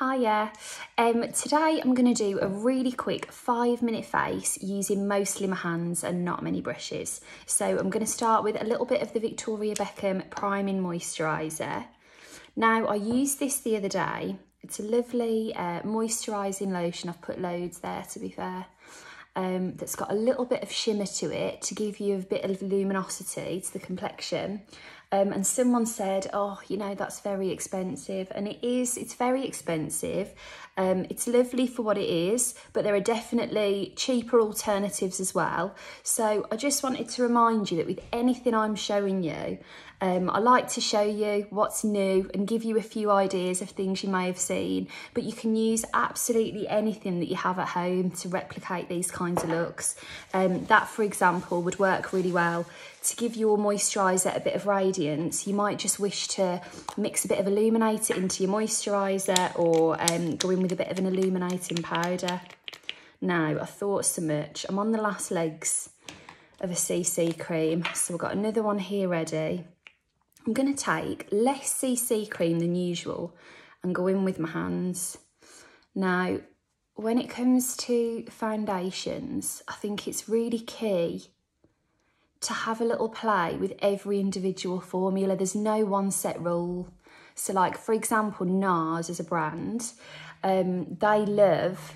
Hiya. Today I'm going to do a really quick 5-minute face using mostly my hands and not many brushes. So I'm going to start with a little bit of the Victoria Beckham Priming Moisturiser. Now I used this the other day. It's a lovely moisturising lotion. I've put loads there to be fair. That's got a little bit of shimmer to it to give you a bit of luminosity to the complexion. And someone said, oh, you know, that's very expensive. And it is, it's very expensive. It's lovely for what it is, but there are definitely cheaper alternatives as well. So I just wanted to remind you that with anything I'm showing you, I like to show you what's new and give you a few ideas of things you may have seen, but you can use absolutely anything that you have at home to replicate these kinds of looks. That, for example, would work really well to give your moisturiser a bit of radiance. You might just wish to mix a bit of illuminator into your moisturiser or go in with a bit of an illuminating powder. Now, I thought so much. I'm on the last legs of a CC cream, so I've got another one here ready. I'm going to take less CC cream than usual and go in with my hands. Now, when it comes to foundations, I think it's really key to have a little play with every individual formula. There's no one set rule. So like, for example, NARS as a brand, they love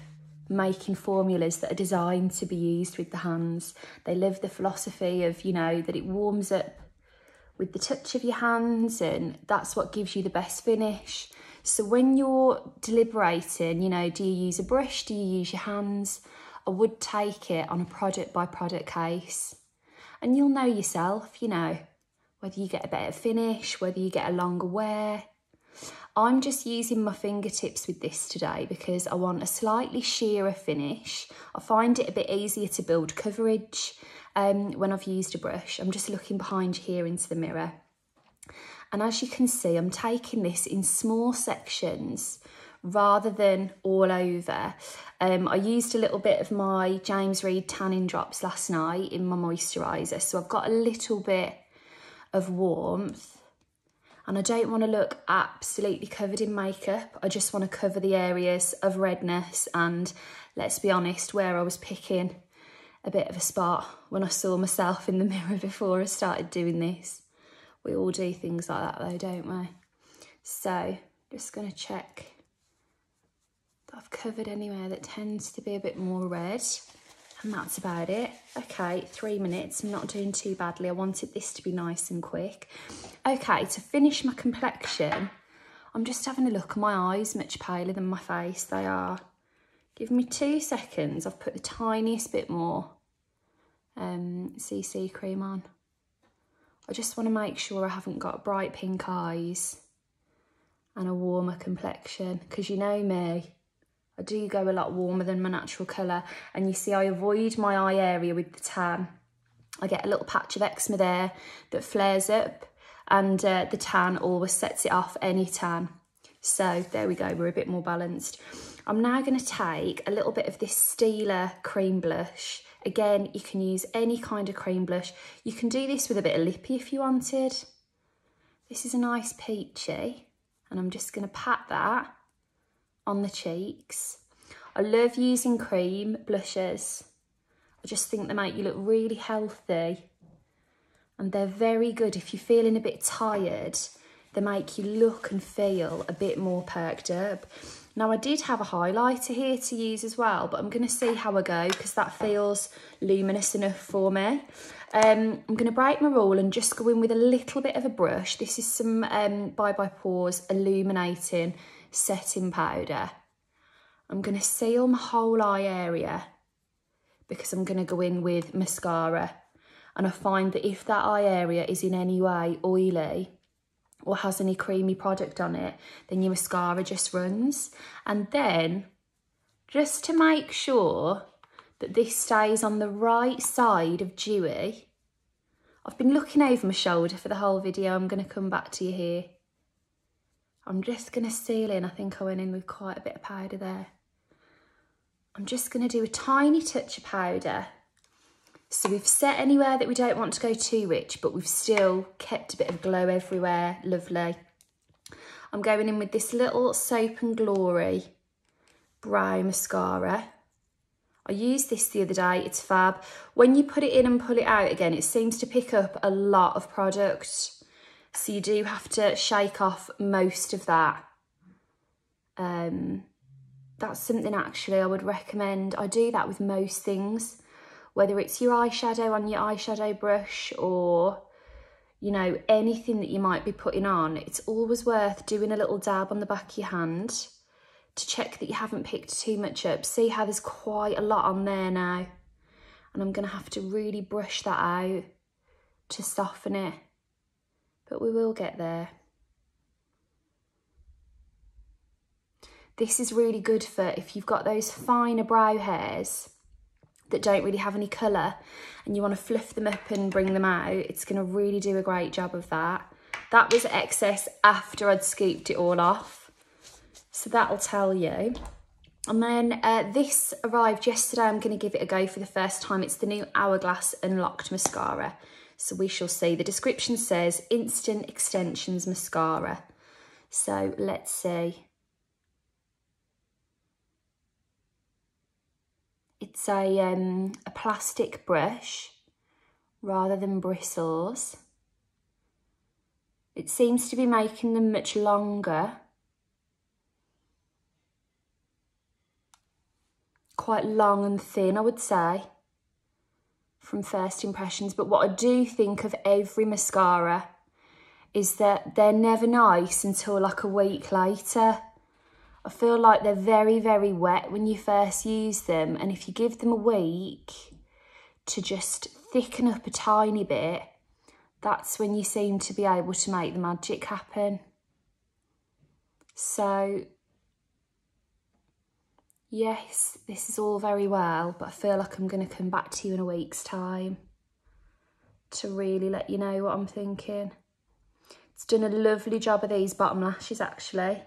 making formulas that are designed to be used with the hands. They love the philosophy of, you know, that it warms up with the touch of your hands, and that's what gives you the best finish. So when you're deliberating, you know, do you use a brush, do you use your hands? I would take it on a product by product case. And you'll know yourself, you know, whether you get a better finish, whether you get a longer wear. I'm just using my fingertips with this today because I want a slightly sheerer finish. I find it a bit easier to build coverage when I've used a brush. I'm just looking behind here into the mirror. And as you can see, I'm taking this in small sections rather than all over. I used a little bit of my James Read tanning drops last night in my moisturiser, so I've got a little bit of warmth. And I don't want to look absolutely covered in makeup. I just want to cover the areas of redness and, let's be honest, where I was picking a bit of a spot when I saw myself in the mirror before I started doing this. We all do things like that though, don't we? So, just going to check that I've covered anywhere that tends to be a bit more red. And that's about it. Okay, 3 minutes. I'm not doing too badly. I wanted this to be nice and quick. Okay, to finish my complexion, I'm just having a look at my eyes, much paler than my face. They are. Give me 2 seconds. I've put the tiniest bit more CC cream on. I just want to make sure I haven't got bright pink eyes and a warmer complexion, because you know me, I do go a lot warmer than my natural colour. And you see, I avoid my eye area with the tan. I get a little patch of eczema there that flares up, and the tan always sets it off any tan. So there we go, we're a bit more balanced. I'm now going to take a little bit of this Stila cream blush. Again, you can use any kind of cream blush. You can do this with a bit of lippy if you wanted. This is a nice peachy, and I'm just going to pat that on the cheeks. I love using cream blushes. I just think they make you look really healthy, and they're very good if you're feeling a bit tired. They make you look and feel a bit more perked up. Now, I did have a highlighter here to use as well, but I'm going to see how I go because that feels luminous enough for me. I'm going to break my rule and just go in with a little bit of a brush. This is some Bye Bye Pores Illuminating Setting Powder. I'm going to seal my whole eye area because I'm going to go in with mascara. And I find that if that eye area is in any way oily or has any creamy product on it, then your mascara just runs. And then, just to make sure that this stays on the right side of dewy, I've been looking over my shoulder for the whole video. I'm going to come back to you here. I'm just going to seal in. I think I went in with quite a bit of powder there. I'm just going to do a tiny touch of powder. So we've set anywhere that we don't want to go too rich, but we've still kept a bit of glow everywhere. Lovely. I'm going in with this little Soap and Glory brow mascara. I used this the other day, it's fab. When you put it in and pull it out again, it seems to pick up a lot of product. So you do have to shake off most of that. That's something actually I would recommend. I do that with most things, whether it's your eyeshadow on your eyeshadow brush or, you know, anything that you might be putting on. It's always worth doing a little dab on the back of your hand to check that you haven't picked too much up. See how there's quite a lot on there now. And I'm going to have to really brush that out to soften it. But we will get there. This is really good for if you've got those finer brow hairs that don't really have any colour and you want to fluff them up and bring them out. It's going to really do a great job of that. That was excess after I'd scooped it all off. So that'll tell you. And then this arrived yesterday. I'm going to give it a go for the first time. It's the new Hourglass Unlocked Mascara. So we shall see. The description says Instant Extensions Mascara. So let's see. It's a plastic brush rather than bristles. It seems to be making them much longer. Quite long and thin, I would say, from first impressions. But what I do think of every mascara is that they're never nice until like a week later. I feel like they're very, very wet when you first use them. And if you give them a week to just thicken up a tiny bit, that's when you seem to be able to make the magic happen. So, yes, this is all very well, but I feel like I'm going to come back to you in a week's time to really let you know what I'm thinking. It's done a lovely job of these bottom lashes, actually.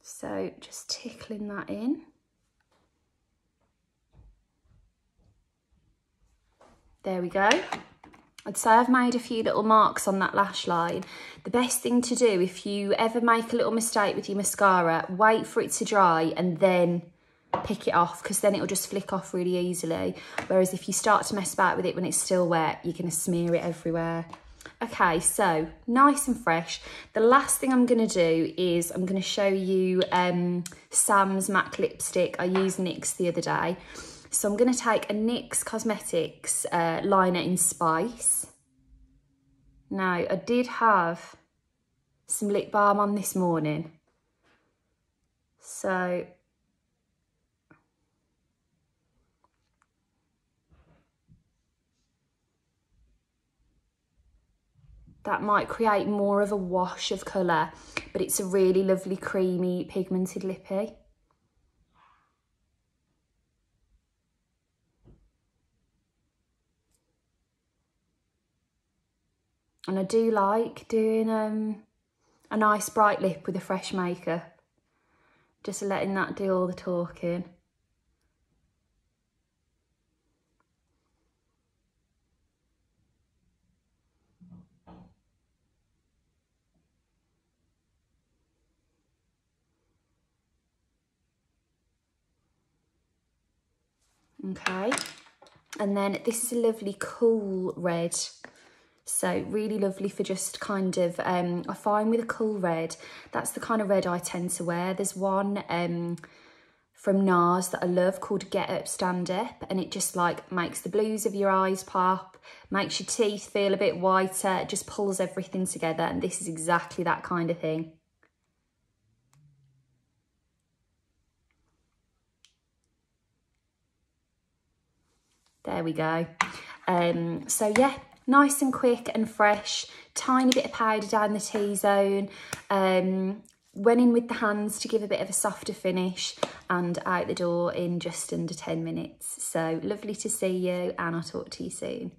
So just tickling that in. There we go. I'd say I've made a few little marks on that lash line. The best thing to do if you ever make a little mistake with your mascara, wait for it to dry and then pick it off, because then it'll just flick off really easily. Whereas if you start to mess about with it when it's still wet, you're going to smear it everywhere. Okay, so nice and fresh. The last thing I'm going to do is I'm going to show you Sam's MAC lipstick. I used NYX the other day. So I'm going to take a NYX Cosmetics liner in Spice. Now, I did have some lip balm on this morning. So that might create more of a wash of colour, but it's a really lovely creamy pigmented lippy. And I do like doing a nice bright lip with a fresh makeup. Just letting that do all the talking. Okay, and then this is a lovely cool red. So really lovely for just kind of, I find with a cool red, that's the kind of red I tend to wear. There's one from NARS that I love called Get Up Stand Up, and it just like makes the blues of your eyes pop, makes your teeth feel a bit whiter, it just pulls everything together, and this is exactly that kind of thing. There we go. So yeah, nice and quick and fresh, tiny bit of powder down the T-zone, went in with the hands to give a bit of a softer finish, and out the door in just under 10 minutes. So lovely to see you, and I'll talk to you soon.